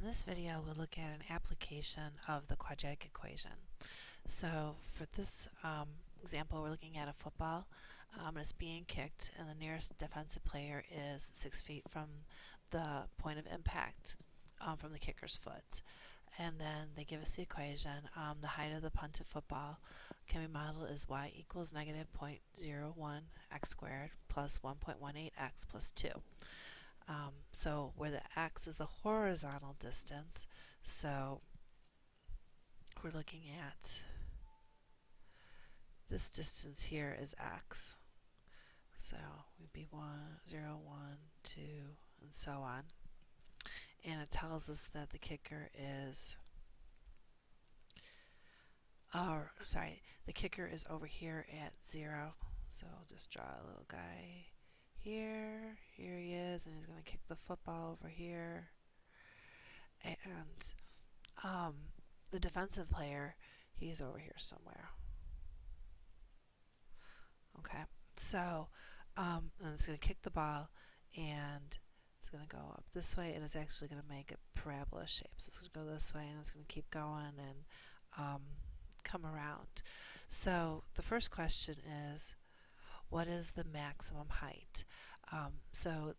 this video, we'll look at an application of the quadratic equation. So for this example, we're looking at a football, and it's being kicked, and the nearest defensive player is 6 feet from the point of impact from the kicker's foot. And then they give us the equation. The height of the punted football can be modeled as y equals negative 0.01 x squared plus 1.18 x plus 2. So where the x is the horizontal distance, so we're looking at this distance here is x. So we'd be 1, 0, 1, 2, and so on. And it tells us that the kicker is, the kicker is over here at 0. So I'll just draw a little guy here. Here he is, and he's going to kick the football over here. And the defensive player, he's over here somewhere. Okay, so and it's going to kick the ball, and it's going to go up this way, and it's actually going to make a parabola shape. So it's going to go this way, and it's going to keep going and come around. So the first question is, what is the maximum height? So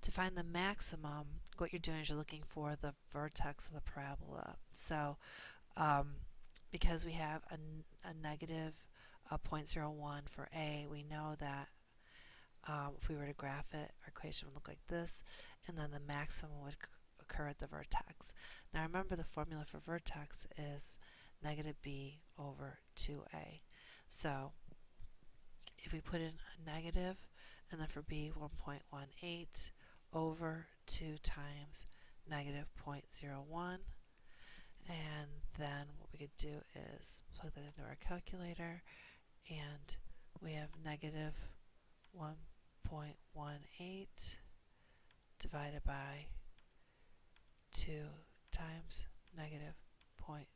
to find the maximum, what you're doing is you're looking for the vertex of the parabola. So because we have a negative 0.01 for A, we know that if we were to graph it, our equation would look like this, and then the maximum would occur at the vertex. Now remember, the formula for vertex is negative b over 2a. So if we put in a negative, and then for b 1.18 over 2 times negative 0.01, and then what we could do is plug that into our calculator, and we have negative 1.18 divided by 2 times negative 0.01,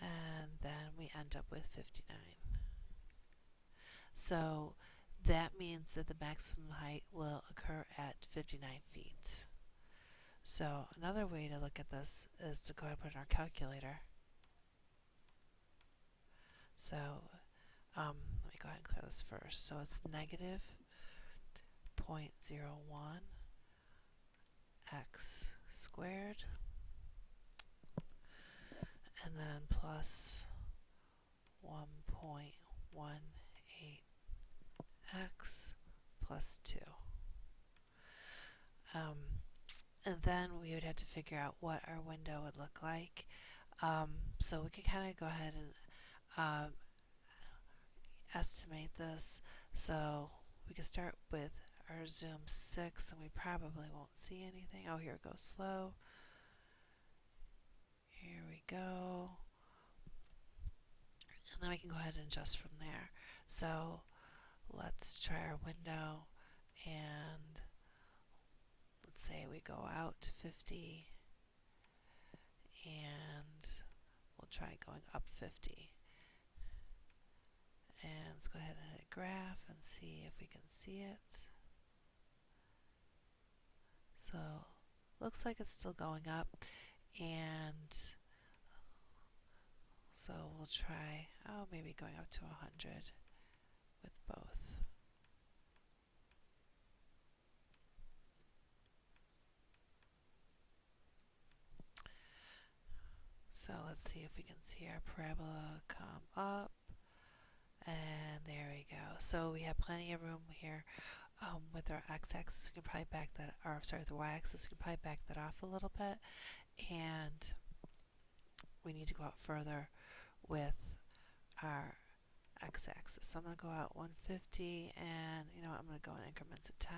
and then we end up with 59. So that means that the maximum height will occur at 59 feet. So another way to look at this is to go ahead and put in our calculator. So let me go ahead and clear this first. So it's negative 0.01 x squared, and then plus 1.18 x plus 2. And then we would have to figure out what our window would look like. So we can kind of go ahead and estimate this. So we can start with our zoom 6, and we probably won't see anything. Oh, here it goes slow. Here we go. And then we can go ahead and adjust from there. So let's try our window, and let's say we go out 50, and we'll try going up 50. And let's go ahead and hit graph and see if we can see it. So looks like it's still going up, and so we'll try, maybe going up to 100 with both. So let's see if we can see our parabola come up, and there we go. So we have plenty of room here with our x-axis. We can probably back that, or sorry, the y-axis. We can probably back that off a little bit, and we need to go out further with our x-axis. So I'm going to go out 150, and you know what, I'm going to go in increments of 10,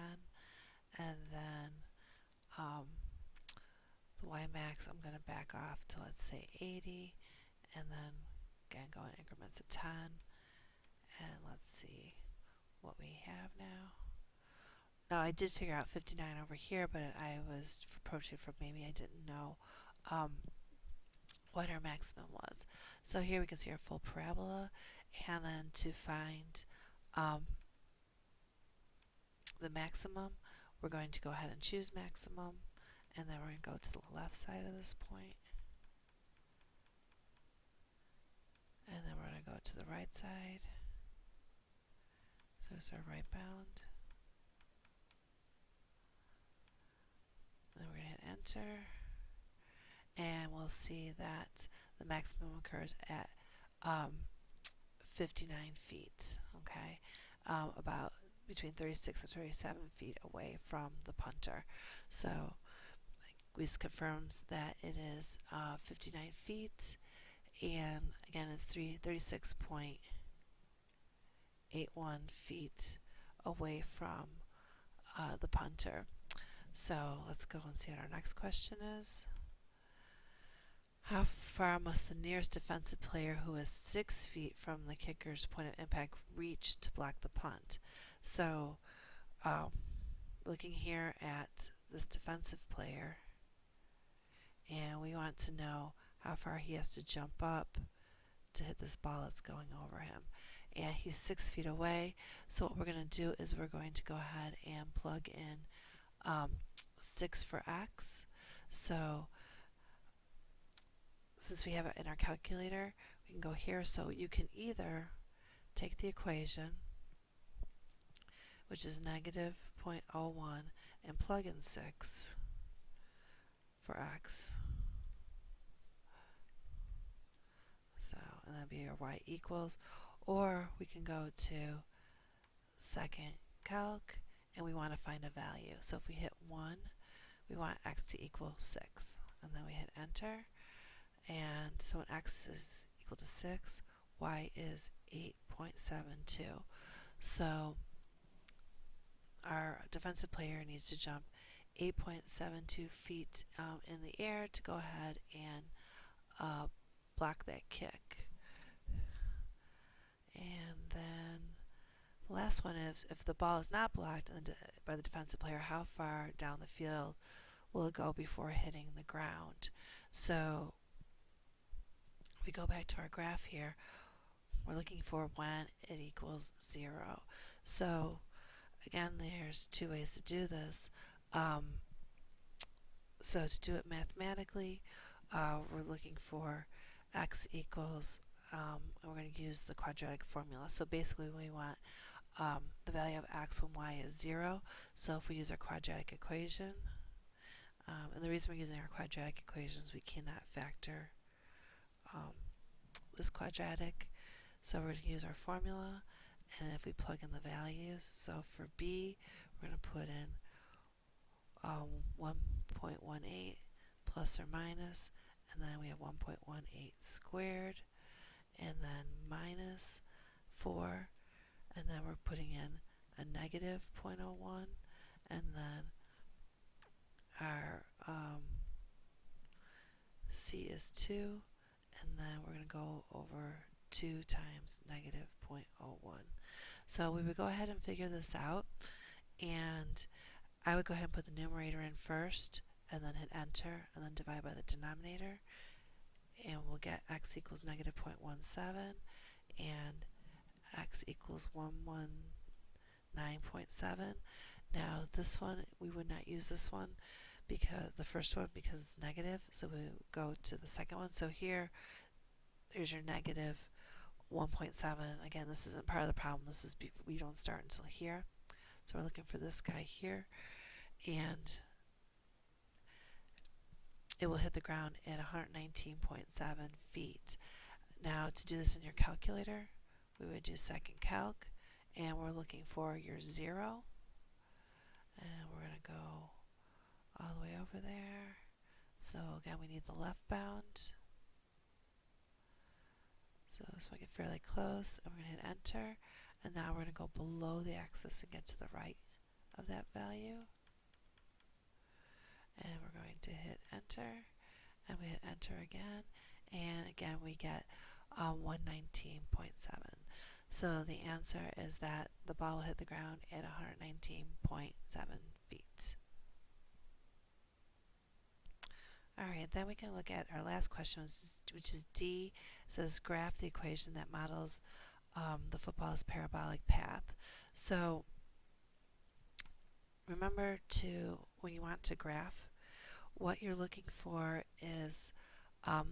and then the y-max I'm going to back off to, let's say, 80, and then again go in increments of 10, and let's see what we have now. Now I did figure out 59 over here, but I was approaching from maybe I didn't know what our maximum was. So here we can see our full parabola, and then to find the maximum, we're going to go ahead and choose maximum. and then we're going to go to the left side of this point, and then we're going to go to the right side. So it's our right bound. Then we're going to hit enter, and we'll see that the maximum occurs at 59 feet, okay, about between 36 and 37 feet away from the punter. So this confirms that it is 59 feet, and again it's 36.81 feet away from the punter. So let's go and see what our next question is. How far must the nearest defensive player who is 6 feet from the kicker's point of impact reach to block the punt? So looking here at this defensive player, and we want to know how far he has to jump up to hit this ball that's going over him. And he's 6 feet away, so what we're going to do is we're going to go ahead and plug in 6 for x. So since we have it in our calculator, we can go here. So you can either take the equation, which is negative 0.01, and plug in 6 for x. So, and that'd be our y equals. Or we can go to second calc, and we want to find a value. So if we hit 1, we want x to equal 6. And then we hit enter. And so when x is equal to 6, y is 8.72. So our defensive player needs to jump 8.72 feet in the air to go ahead and block that kick. And then the last one is, if the ball is not blocked by the defensive player, how far down the field will it go before hitting the ground? So if we go back to our graph here, we're looking for when it equals 0. So again, there's 2 ways to do this. So to do it mathematically, we're looking for x equals, and we're going to use the quadratic formula. So basically we want the value of x when y is 0. So if we use our quadratic equation, and the reason we're using our quadratic equations, we cannot factor this quadratic. So we're going to use our formula, and if we plug in the values, so for b, we're going to put in 1.18 plus or minus, and then we have 1.18 squared, and then minus 4, and then we're putting in a negative 0.01, and then our c is 2, and then we're going to go over 2 times negative 0.01. So we would go ahead and figure this out, and I would go ahead and put the numerator in first, and then hit enter, and then divide by the denominator, and we'll get x equals negative 0.17, and x equals 119.7. Now this one, we would not use this one, because the first one, because it's negative, so we go to the second one. So here, there's your negative 1.7. Again, this isn't part of the problem. This is we don't start until here. So we're looking for this guy here, and it will hit the ground at 119.7 feet. Now to do this in your calculator, we would do second calc, and we're looking for your 0, and we're going to go all the way over there. So again, we need the left bound. So this will get fairly close, and we're going to hit enter, and now we're going to go below the axis and get to the right of that value. And we're going to hit enter, and we hit enter again, and again we get 119.7. So the answer is that the ball will hit the ground at 119.7 feet. Alright, then we can look at our last question, which is D. It says graph the equation that models the football's parabolic path. So remember, when you want to graph, what you're looking for is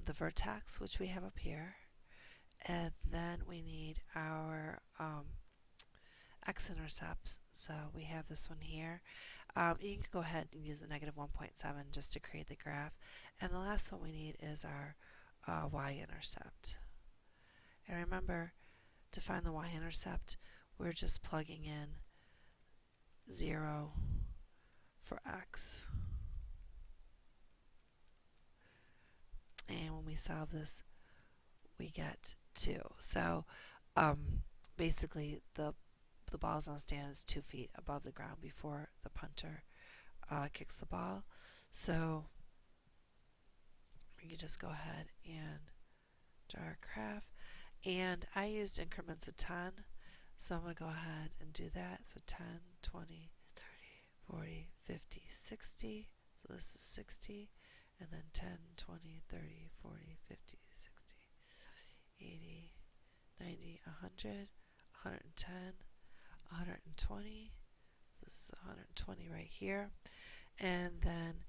the vertex, which we have up here, and then we need our x-intercepts. So we have this one here. You can go ahead and use the negative 1.7 just to create the graph. And the last one we need is our y-intercept. And remember, to find the y-intercept, we're just plugging in 0 for x. And when we solve this, we get 2. So basically, the ball's on stand is 2 feet above the ground before the punter kicks the ball. So we can just go ahead and draw our graph. And I used increments of 10, so I'm going to go ahead and do that. So 10, 20, 30, 40, 50, 60. So this is 60. And then 10, 20, 30, 40, 50, 60, 80, 90, 100, 110, 120. So this is 120 right here. And then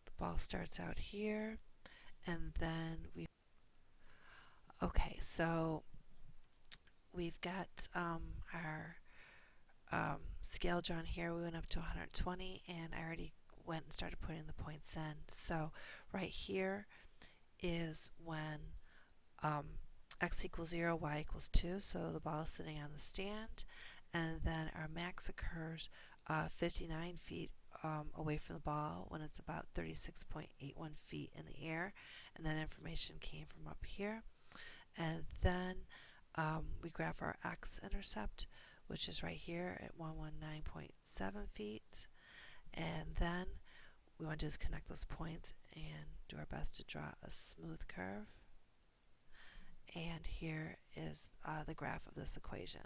the ball starts out here. And then okay, so we've got our scale drawn here. We went up to 120, and I already went and started putting the points in. So right here is when x equals 0, y equals 2, so the ball is sitting on the stand, and then our max occurs 59 feet away from the ball when it's about 36.81 feet in the air, and that information came from up here. And then we graph our x-intercept, which is right here at 119.7 feet, and then we want to just connect those points and do our best to draw a smooth curve. And here is the graph of this equation.